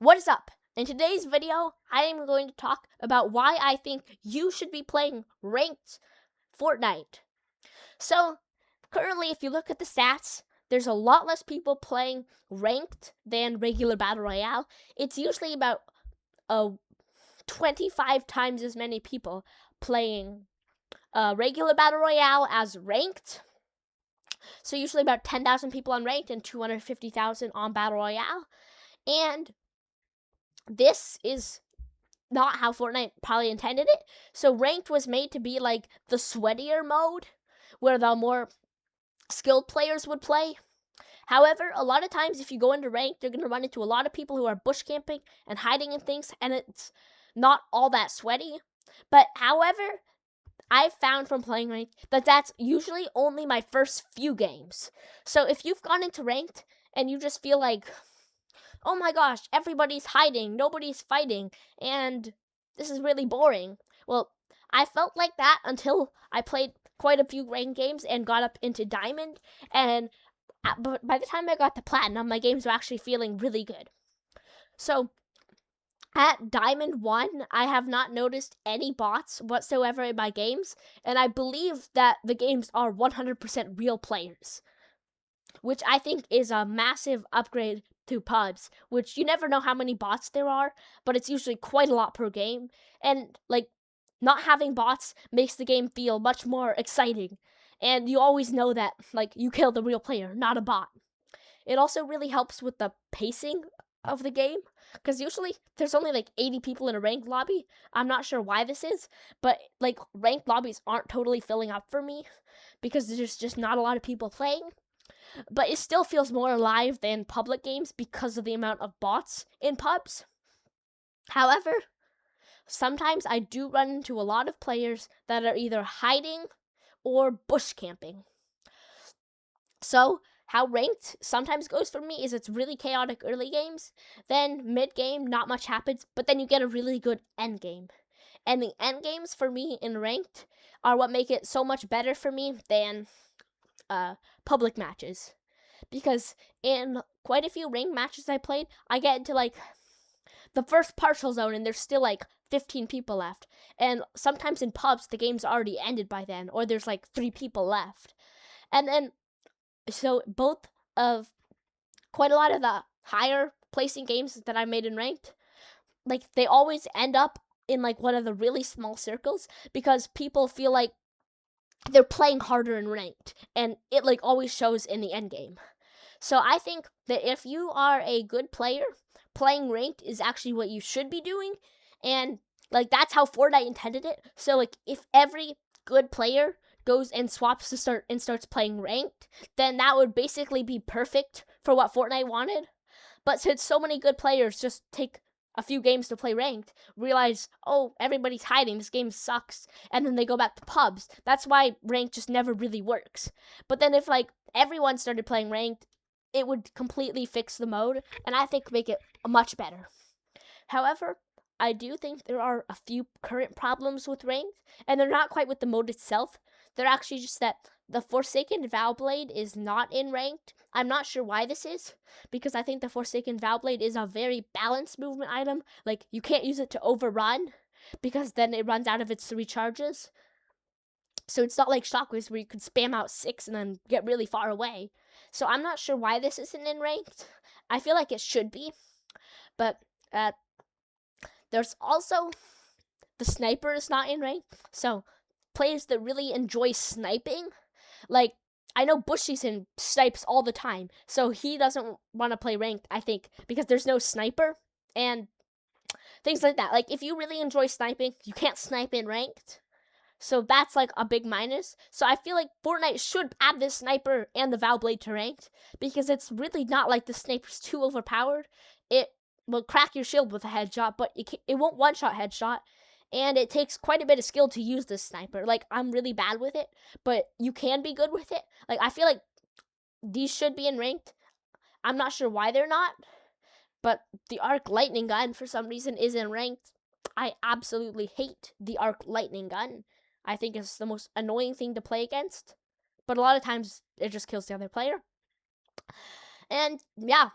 What is up? In today's video, I am going to talk about why I think you should be playing Ranked Fortnite. So, currently, if you look at the stats, there's a lot less people playing Ranked than regular Battle Royale. It's usually about 25 times as many people playing regular Battle Royale as Ranked. So, usually about 10,000 people on Ranked and 250,000 on Battle Royale. And this is not how Fortnite probably intended it. So Ranked was made to be like the sweatier mode where the more skilled players would play. However, a lot of times if you go into Ranked, you're going to run into a lot of people who are bush camping and hiding in things, and it's not all that sweaty. But however, I've found from playing Ranked that that's usually only my first few games. So if you've gone into Ranked and you just feel like, oh my gosh, everybody's hiding, nobody's fighting, and this is really boring. Well, I felt like that until I played quite a few ranked games and got up into Diamond, and but by the time I got to Platinum, my games were actually feeling really good. So, at Diamond 1, I have not noticed any bots whatsoever in my games, and I believe that the games are 100% real players, which I think is a massive upgrade to pubs, which you never know how many bots there are, but it's usually quite a lot per game. And like not having bots makes the game feel much more exciting. And you always know that like you killed the real player, not a bot. It also really helps with the pacing of the game because usually there's only like 80 people in a ranked lobby. I'm not sure why this is, but like ranked lobbies aren't totally filling up for me because there's just not a lot of people playing. But it still feels more alive than public games because of the amount of bots in pubs. However, sometimes I do run into a lot of players that are either hiding or bush camping. So, how ranked sometimes goes for me is it's really chaotic early games, then mid game, not much happens, but then you get a really good end game. And the end games for me in ranked are what make it so much better for me than public matches, because in quite a few ranked matches I played, I get into like the first partial zone and there's still like 15 people left, and sometimes in pubs the game's already ended by then, or there's like 3 people left. And then so both of quite a lot of the higher placing games that I made in ranked, like they always end up in like one of the really small circles because people feel like they're playing harder in ranked, and it like always shows in the end game. So I think that if you are a good player, playing ranked is actually what you should be doing, and like that's how Fortnite intended it. So like if every good player goes and swaps to starts playing ranked, then that would basically be perfect for what Fortnite wanted. But since so many good players just take a few games to play ranked, realize, oh, everybody's hiding, this game sucks, and then they go back to pubs. That's why ranked just never really works. But then if like everyone started playing ranked, it would completely fix the mode, and I think make it much better. However, I do think there are a few current problems with ranked, and they're not quite with the mode itself. They're actually just that the Forsaken Vow Blade is not in ranked. I'm not sure why this is, because I think the Forsaken Vow Blade is a very balanced movement item. Like, you can't use it to overrun, because then it runs out of its 3 charges. So it's not like Shockwaves where you could spam out 6 and then get really far away. So I'm not sure why this isn't in ranked. I feel like it should be. But there's also the sniper is not in ranked. So players that really enjoy sniping, like I know Bush Season snipes all the time, so he doesn't want to play ranked, I think, because there's no sniper and things like that. Like if you really enjoy sniping, you can't snipe in ranked. So that's like a big minus. So I feel like Fortnite should add this sniper and the Vow Blade to ranked, because it's really not like the sniper's too overpowered. It will crack your shield with a headshot, but it won't one-shot headshot. And it takes quite a bit of skill to use this sniper. Like, I'm really bad with it, but you can be good with it. Like, I feel like these should be in ranked. I'm not sure why they're not, but the Arc Lightning Gun, for some reason, is in ranked. I absolutely hate the Arc Lightning Gun. I think it's the most annoying thing to play against, but a lot of times it just kills the other player. And yeah,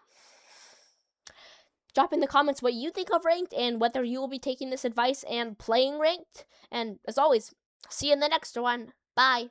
Drop in the comments what you think of Ranked and whether you will be taking this advice and playing Ranked. And as always, see you in the next one. Bye.